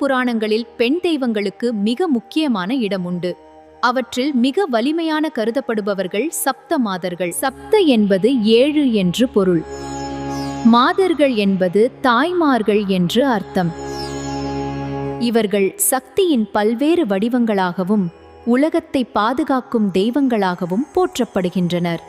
புராணங்களில் பெண் தெய்வங்களுக்கு மிக முக்கியமான இடம் உண்டு. அவற்றில் மிக வலிமையான கருதப்படுபவர்கள் சப்த மாதர்கள். சப்த என்பது 7 என்று பொருள். மாதர்கள் என்பது தாய்மார்கள் என்று அர்த்தம். இவர்கள் சக்தியின் பல்வேறு வடிவங்களாகவும் உலகத்தை பாதுகாக்கும் தெய்வங்களாகவும் போற்றப்படுகின்றனர்.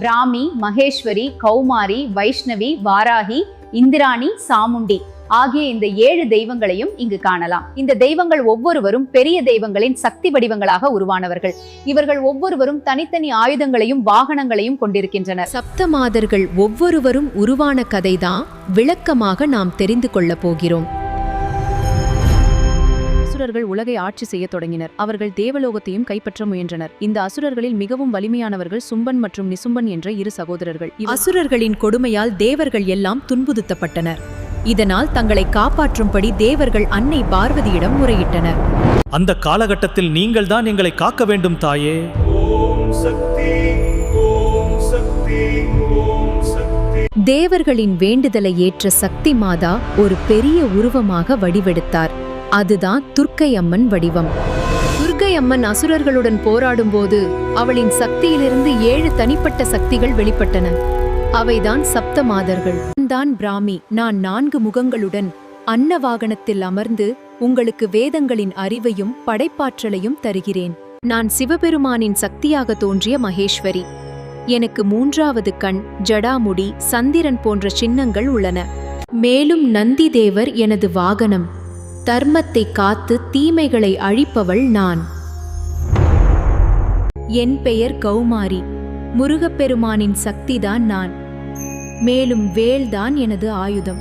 பிராமி, மகேஸ்வரி, கௌமாரி, வைஷ்ணவி, வாராகி, இந்திராணி, சாமுண்டி ஆகிய இந்த 7 தெய்வங்களையும் இங்கு காணலாம். இந்த தெய்வங்கள் ஒவ்வொருவரும் பெரிய தெய்வங்களின் சக்தி வடிவங்களாக உருவானவர்கள். இவர்கள் ஒவ்வொருவரும் தனித்தனி ஆயுதங்களையும் வாகனங்களையும் கொண்டிருக்கின்றனர். சப்த மாதர்கள் ஒவ்வொருவரும் உருவான கதைதான் விளக்கமாக நாம் தெரிந்து கொள்ளப் போகிறோம். அசுரர்கள் உலகை ஆட்சி செய்ய தொடங்கினர். அவர்கள் தேவலோகத்தையும் கைப்பற்ற முயன்றனர். இந்த அசுரர்களில் மிகவும் வலிமையானவர்கள் சும்பன் மற்றும் நிசும்பன் என்ற 2 சகோதரர்கள். அசுரர்களின் கொடுமையால் தேவர்கள் எல்லாம் துன்புறுத்தப்பட்டனர். இதனால் தங்களை காப்பாற்றும்படி தேவர்கள் அன்னை பார்வதியிடம் முறையிட்டனர். அந்த காலகட்டத்தில் நீங்கள் தான் எங்களை காக்க வேண்டும் தாயே. தேவர்களின் வேண்டுதலை ஏற்ற சக்தி மாதா ஒரு பெரிய உருவமாக வடிவெடுத்தார். அதுதான் துர்க்கை அம்மன் வடிவம். துர்க்கை அம்மன் அசுரர்களுடன் போராடும் போது அவளின் சக்தியிலிருந்து 7 தனிப்பட்ட சக்திகள் வெளிப்பட்டன. அவைதான் சப்த மாதர்கள். தான் பிராமி, நான் 4 முகங்களுடன் அன்ன வாகனத்தில் அமர்ந்து உங்களுக்கு வேதங்களின் அறிவையும் படைப்பாற்றலையும் தருகிறேன். நான் சிவபெருமானின் சக்தியாக தோன்றிய மகேஸ்வரி. எனக்கு 3வது கண், ஜடாமுடி, சந்திரன் போன்ற சின்னங்கள் உள்ளன. மேலும் நந்தி தேவர் எனது வாகனம். தர்மத்தை காத்து தீமைகளை அழிப்பவள் நான். என் பெயர் கௌமாரி. முருகப்பெருமானின் சக்திதான் நான். மேலும் வேல்தான் எனது ஆயுதம்.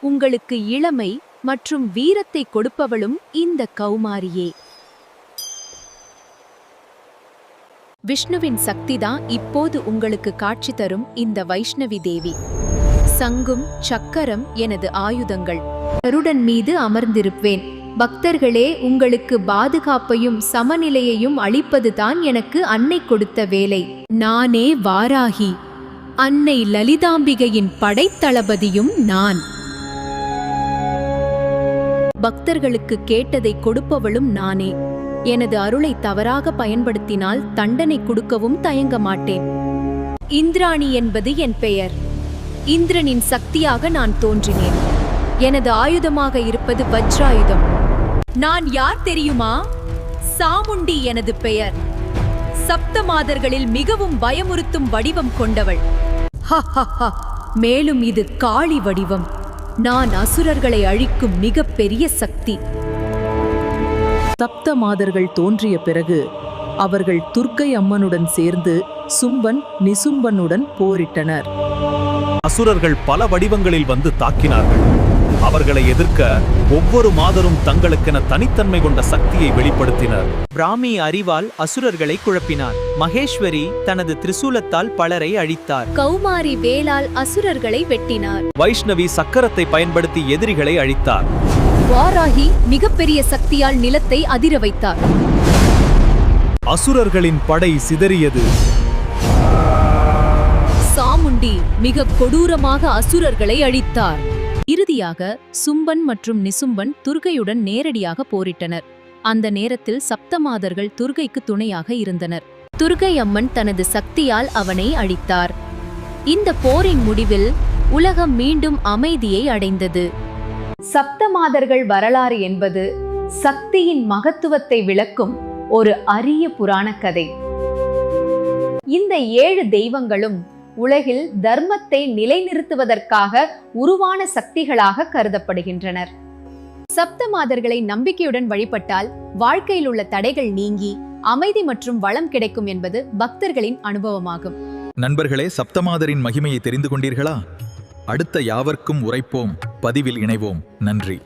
உங்களுக்கு இளமை மற்றும் வீரத்தை கொடுப்பவளும் இந்த கௌமாரியே. விஷ்ணுவின் சக்திதான் இப்போது உங்களுக்கு காட்சி தரும் இந்த வைஷ்ணவி தேவி. சங்கும் சக்கரம் எனது ஆயுதங்கள். கருடன் மீது அமர்ந்திருப்பேன். பக்தர்களே, உங்களுக்கு பாதுகாப்பையும் சமநிலையையும் அளிப்பதுதான் எனக்கு அன்னை கொடுத்த வேலை. நானே வாராகி. அன்னை லலிதாம்பிகையின் படைத்தளபதியும் நான். பக்தர்களுக்கு கேட்டதை கொடுப்பவளும் நானே. எனது அருளை தவறாக பயன்படுத்தினால் தண்டனை கொடுக்கவும் தயங்க மாட்டேன். இந்திராணி என்பது என் பெயர். இந்திரனின் சக்தியாக நான் தோன்றினேன். எனது ஆயுதமாக இருப்பது வஜ்ராயுதம். நான் யார் தெரியுமா? சாமுண்டி எனது பெயர். சப்த மாதர்களில் மிகவும் பயமுறுத்தும் வடிவம் கொண்டவள். மேலும் இது காளி வடிவம். நான் அசுரர்களை அழிக்கும் மிகப்பெரிய சக்தி. சப்த மாதர்கள் தோன்றிய பிறகு அவர்கள் துர்க்கை அம்மனுடன் சேர்ந்து சும்பன் நிசும்பனுடன் போரிட்டனர். அசுரர்கள் பல வடிவங்களில் வந்து தாக்கினார்கள். அவர்களை எதிர்க்க ஒவ்வொரு மாதரும் தங்களுக்கென தனித்தன்மை கொண்ட சக்தியை வெளிப்படுத்தினர். பிராமி அறிவால் அசுரர்களை குழப்பினார். மகேஸ்வரி தனது திரிசூலத்தால் பலரை அழித்தார். கௌமாரி வேலால் அசுரர்களை வெட்டினார். வைஷ்ணவி சக்கரத்தை பயன்படுத்தி எதிரிகளை அழித்தார். வாராகி மிகப்பெரிய சக்தியால் நிலத்தை அதிர வைத்தார். அசுரர்களின் படை சிதறியது. சாமுண்டி மிக கொடூரமாக அசுரர்களை அழித்தார். இறுதியாக சும்பன் மற்றும் நிசும்பன் துர்க்கையுடன் நேரடியாக போரிட்டனர். அந்த நேரத்தில் சப்தமாதர்கள் துர்க்கைக்கு துணையாக இருந்தனர். துர்க்கை அம்மன் தனது சக்தியால் அவனை அழித்தார். இந்த போரின் முடிவில் உலகம் மீண்டும் அமைதியை அடைந்தது. சப்தமாதர்கள் வரலாறு என்பது சக்தியின் மகத்துவத்தை விளக்கும் ஒரு அரிய புராண கதை. இந்த 7 தெய்வங்களும் உலகில் தர்மத்தை நிலைநிறுத்துவதற்காக உருவான சக்திகளாக கருதப்படுகின்றனர். சப்த மாதர்களை நம்பிக்கையுடன் வழிபட்டால் வாழ்க்கையில் உள்ள தடைகள் நீங்கி அமைதி மற்றும் வளம் கிடைக்கும் என்பது பக்தர்களின் அனுபவமாகும். நண்பர்களே, சப்தமாதரின் மகிமையை தெரிந்து கொண்டீர்களா? அடுத்த யாவர்க்கும் உரைப்போம், பதிவில் இணைவோம். நன்றி.